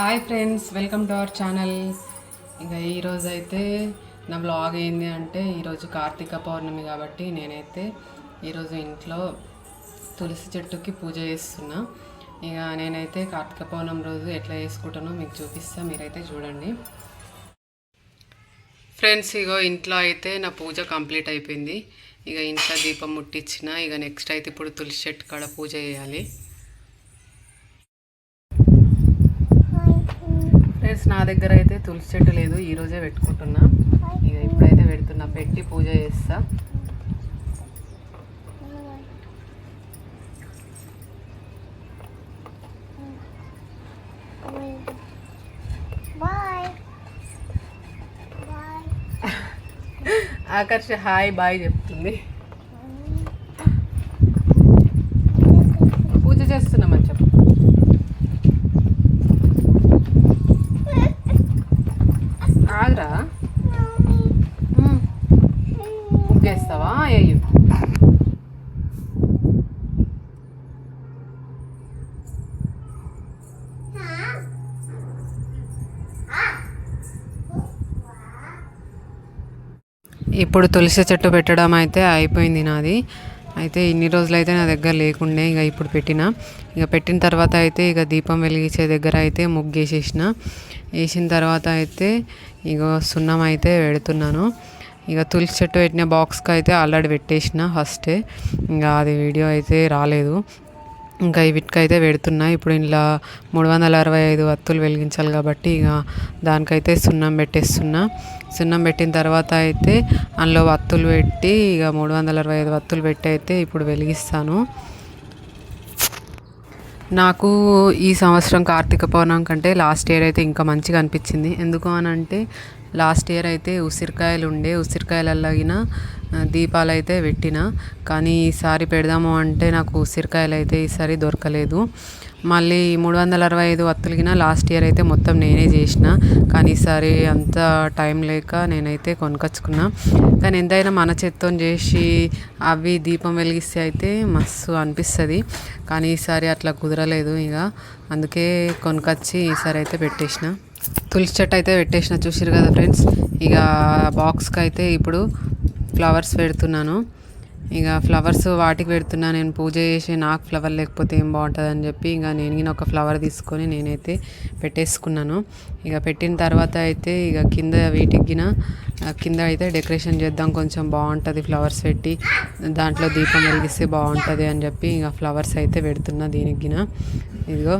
Hi friends, welcome to our channel. ఇంకా ఈరోజు అయితే నా బ్లాగ్ ఏంది అంటే, ఈరోజు కార్తీక పౌర్ణమి కాబట్టి నేనైతే ఈరోజు ఇంట్లో తులసి చెట్టుకి పూజ చేస్తున్నా. ఇక నేనైతే కార్తీక పౌర్ణమి రోజు ఎట్లా చేసుకుంటానో మీకు చూపిస్తా, మీరైతే చూడండి. ఫ్రెండ్స్, ఇగో ఇంట్లో అయితే నా పూజ కంప్లీట్ అయిపోయింది. ఇక ఇంట్లో దీపం ముట్టించిన. ఇక నెక్స్ట్ అయితే ఇప్పుడు తులసి చెట్టు కాడ పూజ చేయాలి. ఫ్రెండ్స్, నా దగ్గర అయితే తులసి చెట్టు లేదు, ఈరోజే పెట్టుకుంటున్నా. ఇక ఇప్పుడైతే పెడుతున్నా, పెట్టి పూజ చేస్తా. ఆకర్ష హాయ్ బాయ్ చెప్తుంది. పూజ చేస్తున్నామని చెప్పు. ఆగ్రా చేస్తావా? అయ్యో, ఇప్పుడు తులసి చెట్టు పెట్టడం అయితే అయిపోయింది నాది. అయితే ఇన్ని రోజులు అయితే నా దగ్గర లేకుండే, ఇక ఇప్పుడు పెట్టిన తర్వాత అయితే ఇక దీపం వెలిగించే దగ్గర అయితే వేసిన తర్వాత అయితే ఇక సున్నం అయితే పెడుతున్నాను. ఇక తులసి చెట్టు పెట్టిన బాక్స్కి అయితే ఆల్రెడీ పెట్టేసిన ఫస్టే, ఇంకా అది వీడియో అయితే రాలేదు. ఇంకా వీటికైతే పెడుతున్నా. ఇప్పుడు ఇలా 365 వత్తులు వెలిగించాలి కాబట్టి ఇక దానికైతే సున్నం పెట్టేస్తున్నా. సున్నం పెట్టిన తర్వాత అయితే అందులో వత్తులు పెట్టి ఇక 365 వత్తులు పెట్టి అయితే ఇప్పుడు వెలిగిస్తాను. నాకు ఈ సంవత్సరం కార్తీక పౌర్ణమి కంటే లాస్ట్ ఇయర్ అయితే ఇంకా మంచిగా అనిపించింది. ఎందుకు అని అంటే, లాస్ట్ ఇయర్ అయితే ఉసిరికాయలల్లాగిన దీపాలు అయితే పెట్టిన, కానీ ఈసారి పెడదాము అంటే నాకు ఉసిరికాయలు అయితే ఈసారి దొరకలేదు. మళ్ళీ 365 వత్తులకిన లాస్ట్ ఇయర్ అయితే మొత్తం నేనే చేసిన, కానీ ఈసారి అంత టైం లేక నేనైతే కొనుకొచ్చుకున్నా. కానీ ఎంతైనా మన చేత్తో చేసి అవి దీపం వెలిగిస్తే అయితే మస్తు అనిపిస్తుంది, కానీ ఈసారి అట్లా కుదరలేదు. ఇక అందుకే కొనుకొచ్చి ఈసారి అయితే పెట్టేసిన. తులసి చెట్టు అయితే పెట్టేసిన, చూసిరు కదా ఫ్రెండ్స్. ఇక బాక్స్కి అయితే ఇప్పుడు ఫ్లవర్స్ పెడుతున్నాను. ఇక ఫ్లవర్స్ వాటికి పెడుతున్నా. నేను పూజ చేసి నాకు ఫ్లవర్ లేకపోతే ఏం బాగుంటుంది అని చెప్పి ఇక నేను ఒక ఫ్లవర్ తీసుకొని నేనైతే పెట్టేసుకున్నాను. ఇక పెట్టిన తర్వాత అయితే ఇక కింద అయితే డెకరేషన్ చేద్దాం, కొంచెం బాగుంటుంది ఫ్లవర్స్ పెట్టి, దాంట్లో దీపం వెలిగిస్తే బాగుంటుంది అని చెప్పి ఇక ఫ్లవర్స్ అయితే పెడుతున్నా దీనికి. ఇదిగో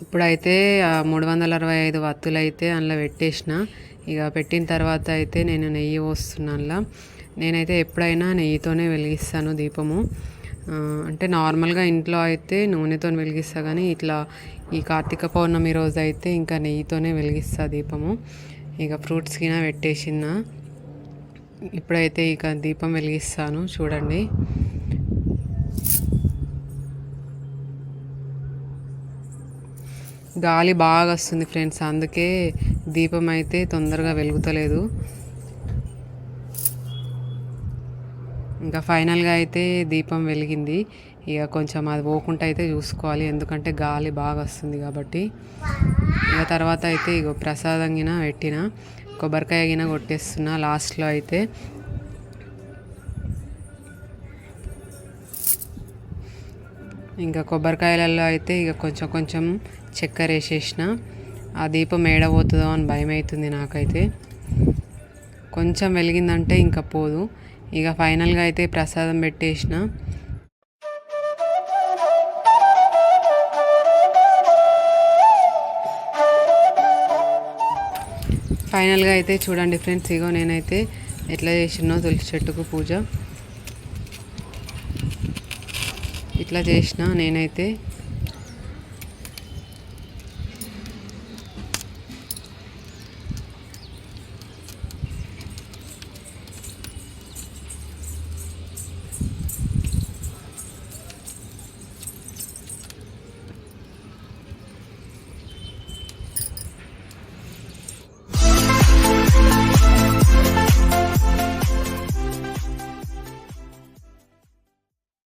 ఇప్పుడైతే 365 వత్తులు అయితే అందులో పెట్టేసిన. ఇక పెట్టిన తర్వాత అయితే నేను నెయ్యి పోస్తున్నాను అందులో. నేనైతే ఎప్పుడైనా నెయ్యితోనే వెలిగిస్తాను దీపము. అంటే నార్మల్గా ఇంట్లో అయితే నూనెతో వెలిగిస్తా, కానీ ఇట్లా ఈ కార్తీక పౌర్ణమి రోజు అయితే ఇంకా నెయ్యితోనే వెలిగిస్తా దీపము. ఇక ఫ్రూట్స్ కింద పెట్టేసిన. ఇప్పుడైతే ఇక దీపం వెలిగిస్తాను, చూడండి. గాలి బాగా వస్తుంది ఫ్రెండ్స్, అందుకే దీపం అయితే తొందరగా వెలుగుతలేదు. ఇంకా ఫైనల్గా అయితే దీపం వెలిగింది. ఇక కొంచెం అది పోకుండా అయితే చూసుకోవాలి, ఎందుకంటే గాలి బాగా వస్తుంది కాబట్టి. ఇక తర్వాత అయితే ఇక ప్రసాదం గిన పెట్టిన, కొబ్బరికాయ గిన కొట్టేస్తున్నా లాస్ట్లో అయితే. ఇంకా కొబ్బరికాయలలో అయితే ఇక కొంచెం చక్కెర వేసేసిన. ఆ దీపం ఏడబోతుందో అని భయం అవుతుంది నాకైతే. కొంచెం వెలిగిందంటే ఇంకా పోదు. ఇక ఫైనల్గా అయితే ప్రసాదం పెట్టేసిన. ఫైనల్గా అయితే చూడండి ఫ్రెండ్స్, ఇగో నేనైతే ఎట్లా చేసినో తులసి చెట్టుకు పూజ ఇట్లా చేసిన నేనైతే.